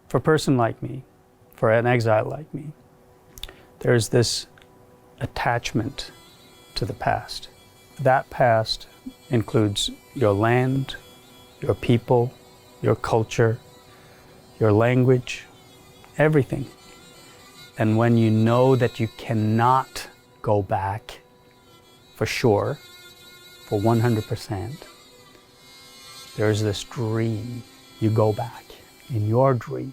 For a person like me, for an exile like me, there's this attachment to the past. That past includes your land, your people, your culture, your language, everything. And when you know that you cannot go back for sure, for 100%, there's this dream. You go back in your dream.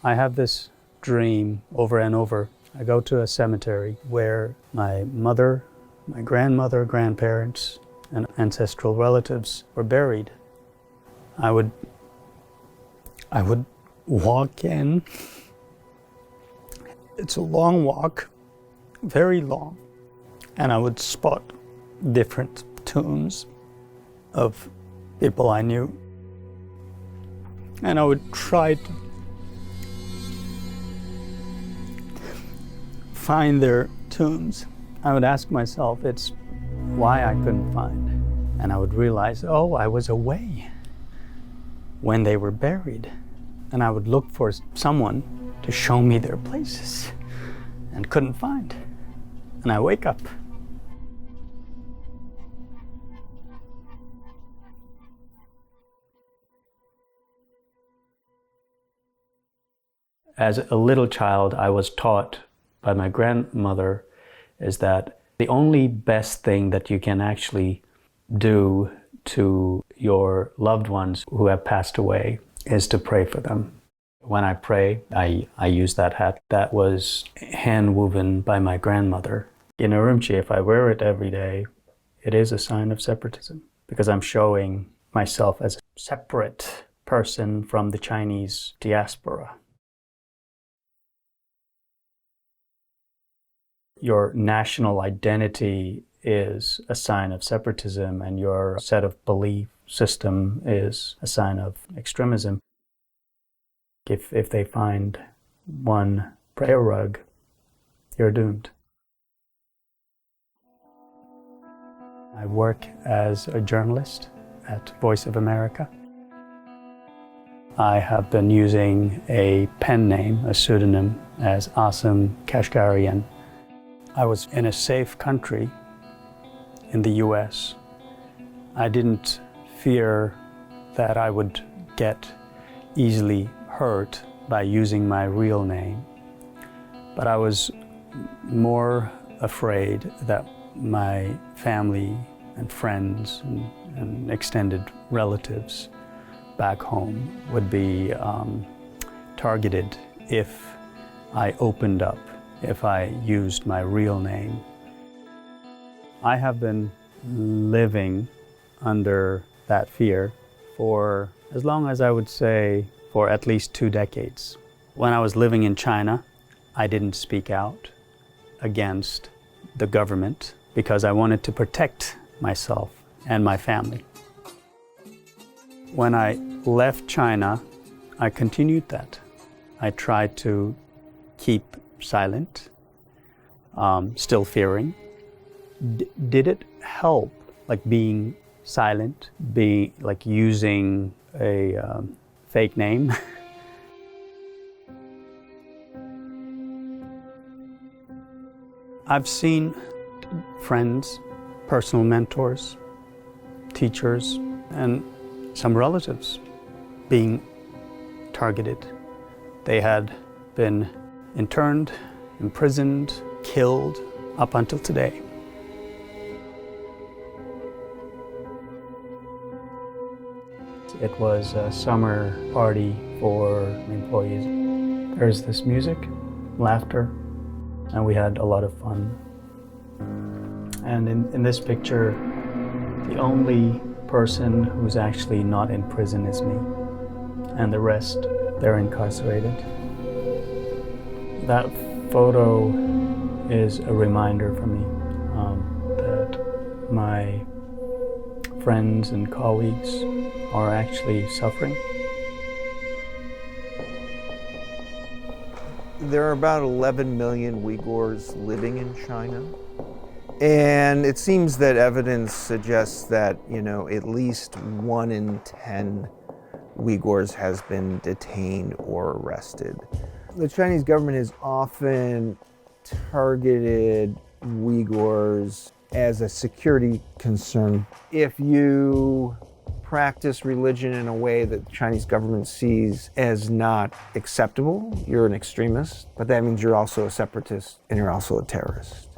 I have this dream over and over. I go to a cemetery where my mother, my grandmother, grandparents, and ancestral relatives were buried. I would walk in. It's a long walk, very long, and I would spot different tombs of people I knew. And I would try to find their tombs. I would ask myself, it's why I couldn't find. And I would realize, oh, I was away when they were buried. And I would look for someone to show me their places and couldn't find. And I wake up. As a little child, I was taught by my grandmother is that the only best thing that you can actually do to your loved ones who have passed away is to pray for them. When I pray, I use that hat that was hand-woven by my grandmother. In Urumqi, if I wear it every day, it is a sign of separatism because I'm showing myself as a separate person from the Chinese diaspora. Your national identity is a sign of separatism, and your set of belief system is a sign of extremism. If they find one prayer rug, you're doomed. I work as a journalist at Voice of America. I have been using a pen name, a pseudonym, as Kasim Kashgar. I was in a safe country in the US. I didn't fear that I would get easily hurt by using my real name, but I was more afraid that my family and friends and extended relatives back home would be targeted if I opened up, if I used my real name. I have been living under that fear for as long as I would say for at least 2 decades. When I was living in China, I didn't speak out against the government because I wanted to protect myself and my family. When I left China, I continued that. I tried to keep silent, still fearing. Did it help, like being silent, like using a fake name? I've seen friends, personal mentors, teachers, and some relatives being targeted. They had been interned, imprisoned, killed up until today. It was a summer party for employees. There's this music, laughter, and we had a lot of fun. And in this picture, the only person who's actually not in prison is me, and the rest, they're incarcerated. That photo is a reminder for me that my friends and colleagues are actually suffering. There are about 11 million Uyghurs living in China. And it seems that evidence suggests that, at least 1 in 10 Uyghurs has been detained or arrested. The Chinese government has often targeted Uyghurs as a security concern. If you practice religion in a way that the Chinese government sees as not acceptable, you're an extremist, but that means you're also a separatist and you're also a terrorist.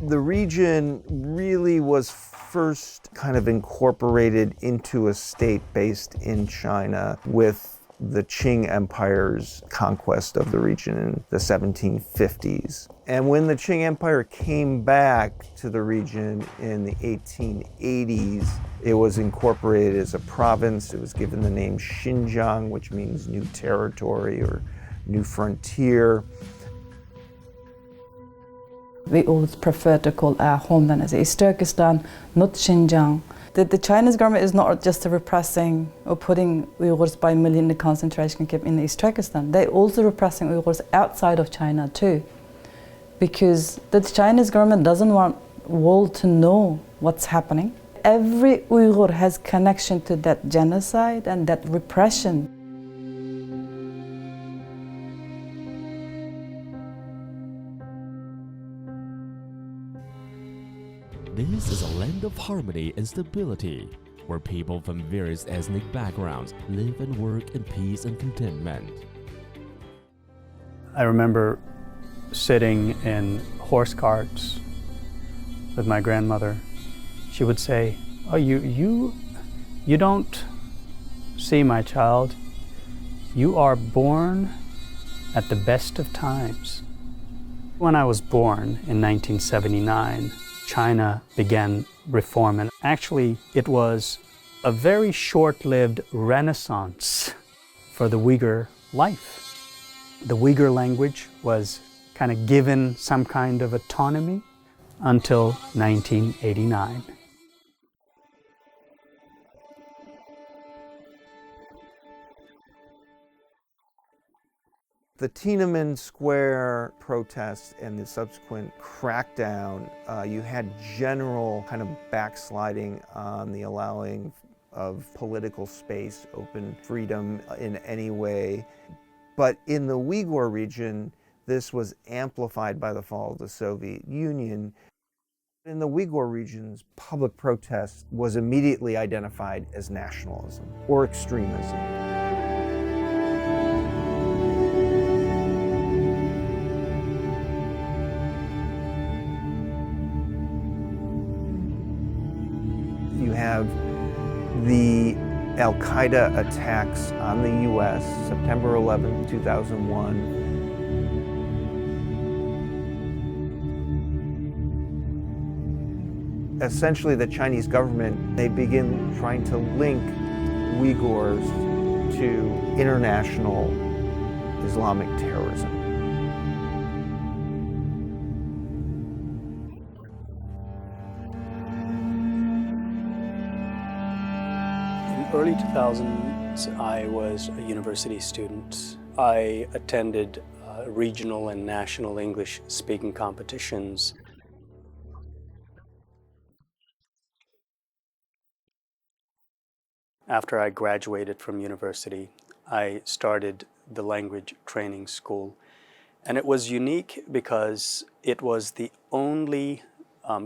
The region really was first kind of incorporated into a state based in China with the Qing Empire's conquest of the region in the 1750s. And when the Qing Empire came back to the region in the 1880s, it was incorporated as a province. It was given the name Xinjiang, which means new territory or new frontier. We always prefer to call our homeland as East Turkestan, not Xinjiang. The Chinese government is not just repressing or putting Uyghurs by million in the concentration camp in East Turkestan. They're also repressing Uyghurs outside of China too. Because the Chinese government doesn't want world to know what's happening. Every Uyghur has connection to that genocide and that repression. This is a land of harmony and stability, where people from various ethnic backgrounds live and work in peace and contentment. I remember sitting in horse carts with my grandmother. She would say, "Oh, you don't see, my child. You are born at the best of times." When I was born in 1979, China began reform, and actually it was a very short-lived renaissance for the Uyghur life. The Uyghur language was kind of given some kind of autonomy until 1989. The Tiananmen Square protests and the subsequent crackdown, you had general kind of backsliding on the allowing of political space, open freedom in any way. But in the Uyghur region, this was amplified by the fall of the Soviet Union. In the Uyghur regions, public protest was immediately identified as nationalism or extremism. You have the Al-Qaeda attacks on the US, September 11, 2001. Essentially, the Chinese government, they begin trying to link Uyghurs to international Islamic terrorism. In early 2000s, I was a university student. I attended regional and national English speaking competitions. After I graduated from university, I started the language training school. And it was unique because it was the only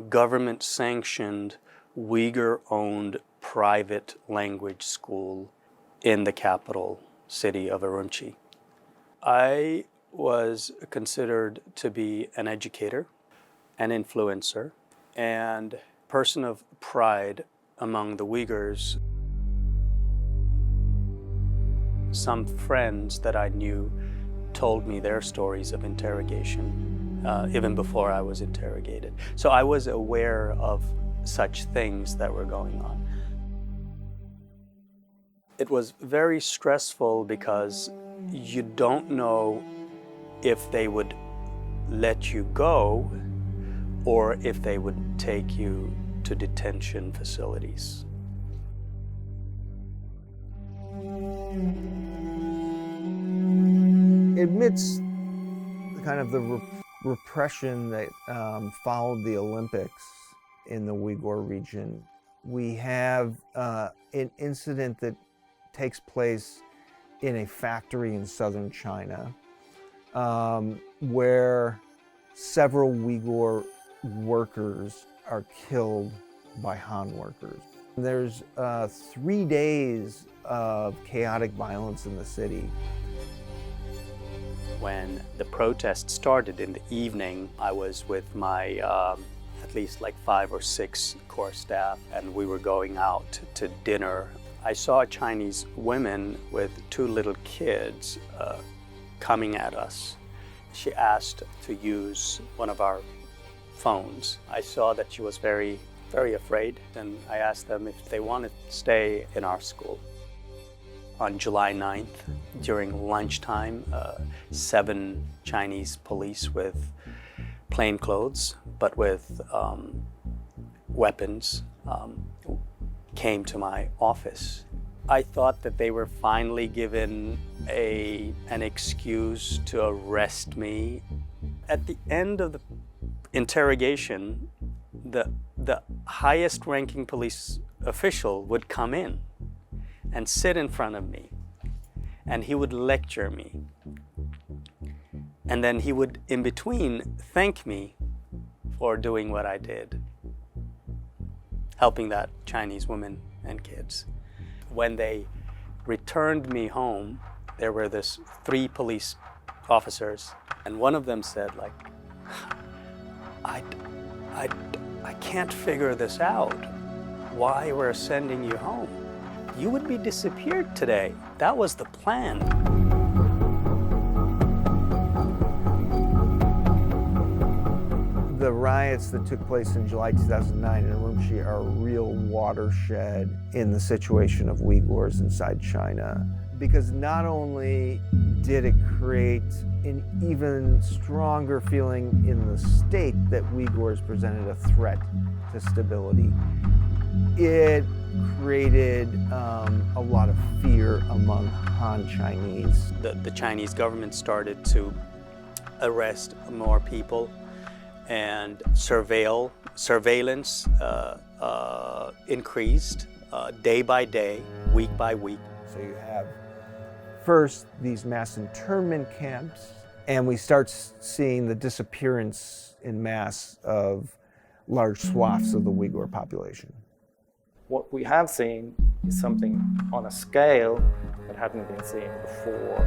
government-sanctioned, Uyghur-owned private language school in the capital city of Urumqi. I was considered to be an educator, an influencer, and person of pride among the Uyghurs. Some friends that I knew told me their stories of interrogation, even before I was interrogated. So I was aware of such things that were going on. It was very stressful because you don't know if they would let you go or if they would take you to detention facilities. Amidst kind of the repression that followed the Olympics in the Uyghur region, We have an incident that takes place in a factory in southern China where several Uyghur workers are killed by Han workers. There's 3 days of chaotic violence in the city. When the protest started in the evening, I was with my at least like 5 or 6 core staff, and we were going out to dinner. I saw Chinese women with 2 little kids coming at us. She asked to use one of our phones. I saw that she was very afraid, and I asked them if they wanted to stay in our school. On July 9th, during lunchtime, 7 Chinese police with plain clothes, but with weapons, came to my office. I thought that they were finally given an excuse to arrest me. At the end of the interrogation, the highest ranking police official would come in and sit in front of me, and he would lecture me. And then he would, in between, thank me for doing what I did, helping that Chinese woman and kids. When they returned me home, there were this 3 police officers, and one of them said, like, I can't figure this out, why we're sending you home. You would be disappeared today. That was the plan. The riots that took place in July 2009 in Urumqi are a real watershed in the situation of Uyghurs inside China, because not only did it create an even stronger feeling in the state that Uyghurs presented a threat to stability, it created a lot of fear among Han Chinese. The Chinese government started to arrest more people, and surveillance increased day by day, week by week. So you have first these mass internment camps, and we start seeing the disappearance in mass of large swaths of the Uyghur population. What we have seen is something on a scale that hadn't been seen before.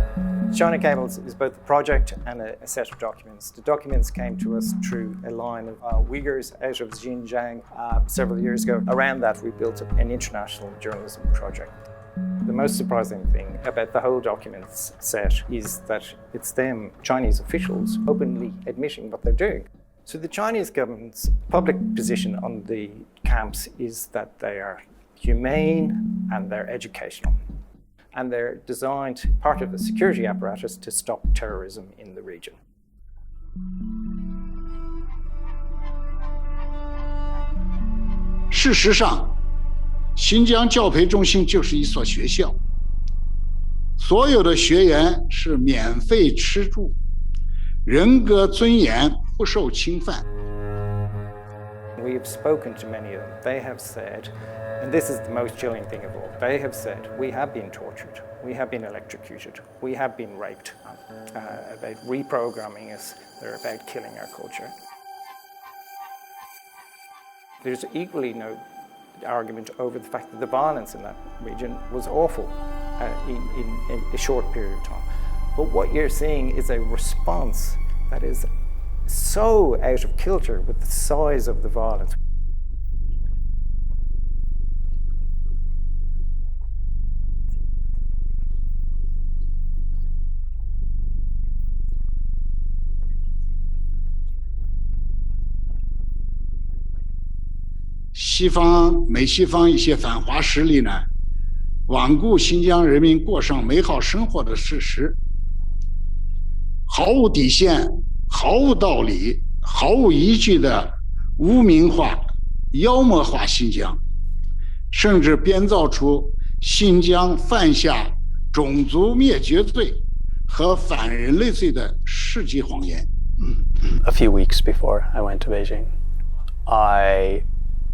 China Cables is both a project and a set of documents. The documents came to us through a line of Uyghurs out of Xinjiang several years ago. Around that, we built an international journalism project. The most surprising thing about the whole documents set is that it's them, Chinese officials, openly admitting what they're doing. So the Chinese government's public position on the camps is that they are humane and they're educational. And they're designed, part of the security apparatus, to stop terrorism in the region. 事实上，新疆教培中心就是一所学校，所有的学员是免费吃住，人格尊严不受侵犯。 We have spoken to many of them. They have said, and this is the most chilling thing of all, they have said, we have been tortured, we have been electrocuted, we have been raped, about reprogramming us, they're about killing our culture. There's equally no argument over the fact that the violence in that region was awful in a short period of time. But what you're seeing is a response that is so out of kilter with the size of the violence.美西方一些反华势力呢，罔顾新疆人民过上美好生活的事实，毫无底线、毫无道理、毫无依据的污名化、妖魔化新疆，甚至编造出新疆犯下种族灭绝罪和反人类罪的世纪谎言。A few weeks before I went to Beijing, I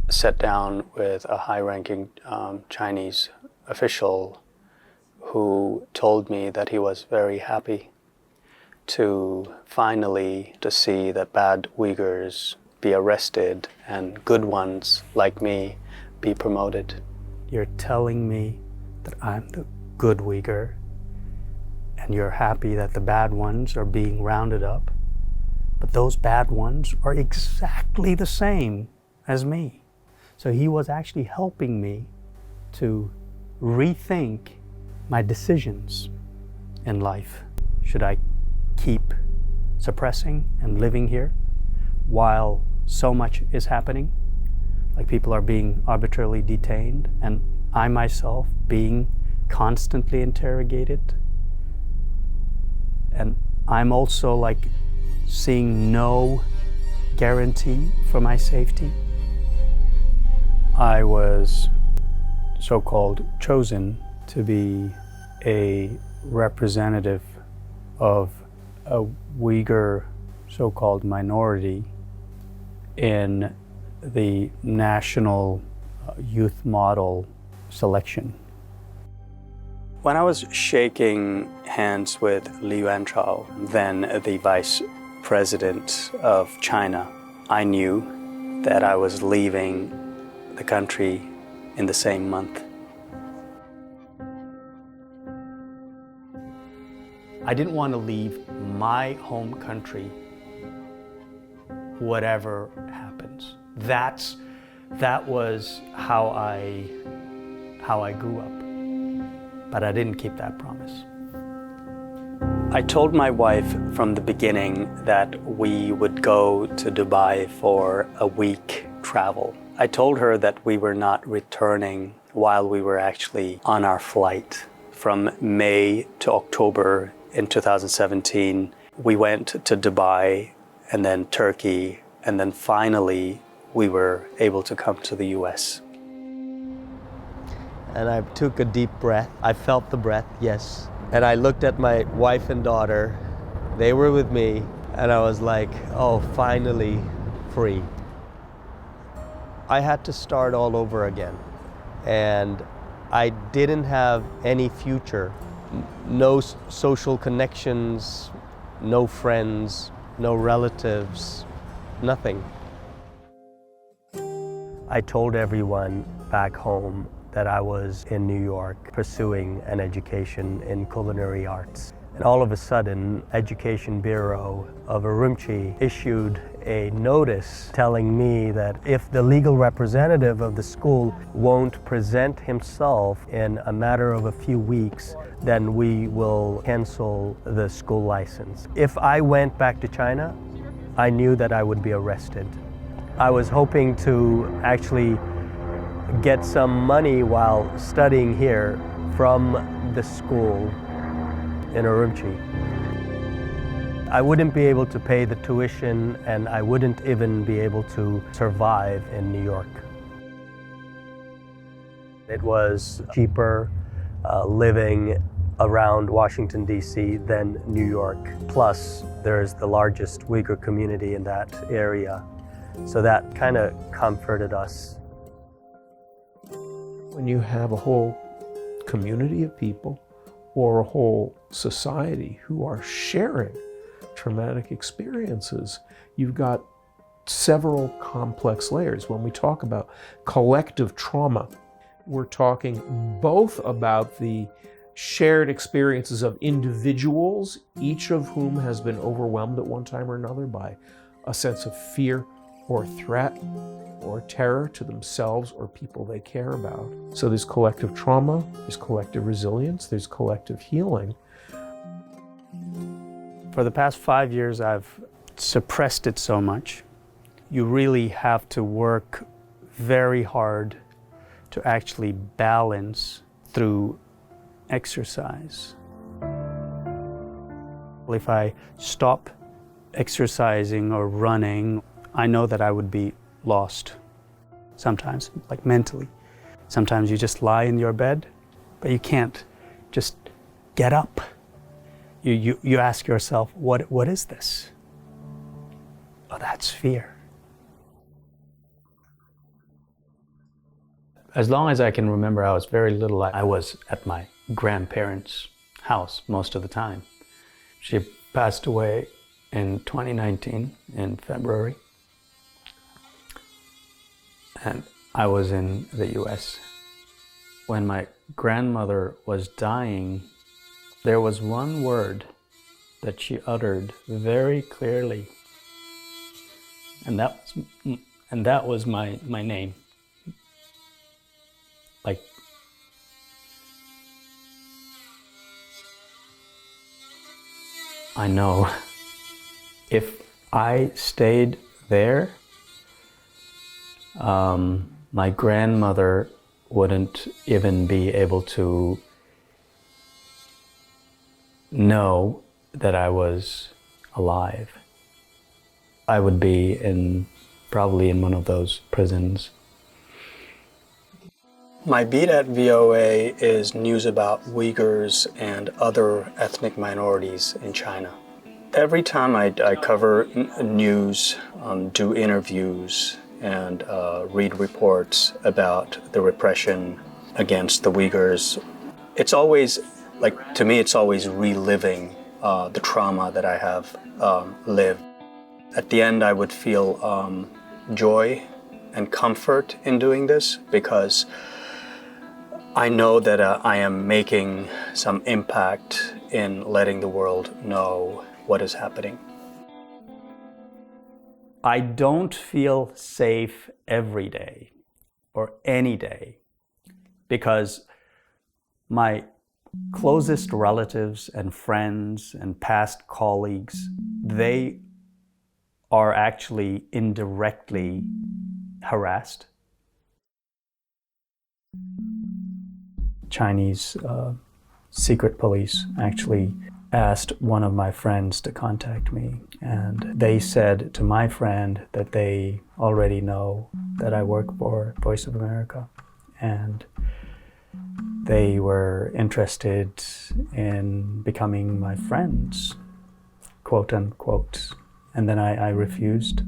sat down with a high-ranking Chinese official who told me that he was very happy to finally to see that bad Uyghurs be arrested and good ones like me be promoted. You're telling me that I'm the good Uyghur, and you're happy that the bad ones are being rounded up, but those bad ones are exactly the same as me. So he was actually helping me to rethink my decisions in life. Should I keep suppressing and living here while so much is happening? Like people are being arbitrarily detained and I myself being constantly interrogated. And I'm also like seeing no guarantee for my safety. I was so-called chosen to be a representative of a Uyghur so-called minority in the national youth model selection. When I was shaking hands with Liu Anchao, then the vice president of China, I knew that I was leaving the country in the same month. I didn't want to leave my home country, whatever happens. That was how I grew up. But I didn't keep that promise. I told my wife from the beginning that we would go to Dubai for a week travel. I told her that we were not returning while we were actually on our flight. From May to October in 2017, we went to Dubai and then Turkey, and then finally we were able to come to the US. And I took a deep breath. I felt the breath, yes. And I looked at my wife and daughter. They were with me, and I was like, oh, finally free. I had to start all over again. And I didn't have any future. No social connections, no friends, no relatives, nothing. I told everyone back home that I was in New York pursuing an education in culinary arts. And all of a sudden, Education Bureau of Urumqi issued a notice telling me that if the legal representative of the school won't present himself in a matter of a few weeks, then we will cancel the school license. If I went back to China, I knew that I would be arrested. I was hoping to actually get some money while studying here from the school in Urumqi. I wouldn't be able to pay the tuition, and I wouldn't even be able to survive in New York. It was cheaper living around Washington, D.C. than New York. Plus, there's the largest Uyghur community in that area. So that kind of comforted us. When you have a whole community of people or a whole society who are sharing traumatic experiences, you've got several complex layers. When we talk about collective trauma, we're talking both about the shared experiences of individuals, each of whom has been overwhelmed at one time or another by a sense of fear or threat or terror to themselves or people they care about. So there's collective trauma, there's collective resilience, there's collective healing. For the past 5 years, I've suppressed it so much. You really have to work very hard to actually balance through exercise. If I stop exercising or running, I know that I would be lost sometimes, like mentally. Sometimes you just lie in your bed, but you can't just get up. You ask yourself, what is this? Oh, that's fear. As long as I can remember, I was very little. I was at my grandparents' house most of the time. She passed away in 2019 in February. And I was in the US. When my grandmother was dying, there was one word that she uttered very clearly. And that was my name. Like, I know if I stayed there, my grandmother wouldn't even be able to know that I was alive. I would be probably in one of those prisons. My beat at VOA is news about Uyghurs and other ethnic minorities in China. Every time I cover news, do interviews, and read reports about the repression against the Uyghurs, it's always, like, to me, it's always reliving the trauma that I have lived. At the end, I would feel joy and comfort in doing this because I know that I am making some impact in letting the world know what is happening. I don't feel safe every day or any day because my closest relatives and friends and past colleagues, they are actually indirectly harassed. Chinese secret police actually asked one of my friends to contact me, and they said to my friend that they already know that I work for Voice of America, and they were interested in becoming my friends, quote unquote, and then I refused.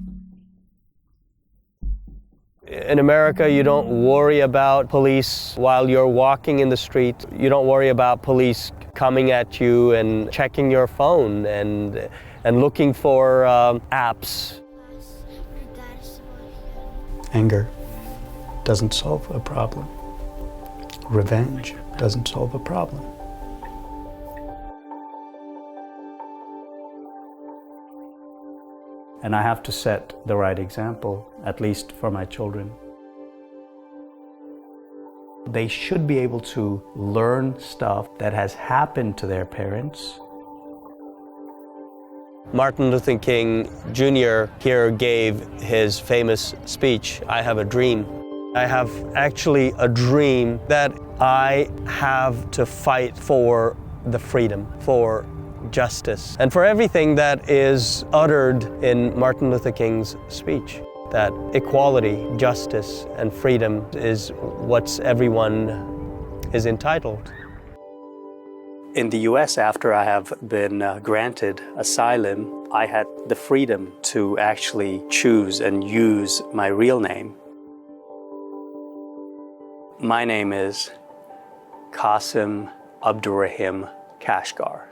In America, you don't worry about police while you're walking in the street. You don't worry about police coming at you and checking your phone and looking for apps. Anger doesn't solve a problem. Revenge doesn't solve a problem. And I have to set the right example, at least for my children. They should be able to learn stuff that has happened to their parents. Martin Luther King Jr. here gave his famous speech, "I have a dream." I have actually a dream that I have to fight for the freedom, for justice, and for everything that is uttered in Martin Luther King's speech. That equality, justice, and freedom is what everyone is entitled. In the US, after I have been granted asylum, I had the freedom to actually choose and use my real name. My name is Kasim Abdurrahim Kashgar.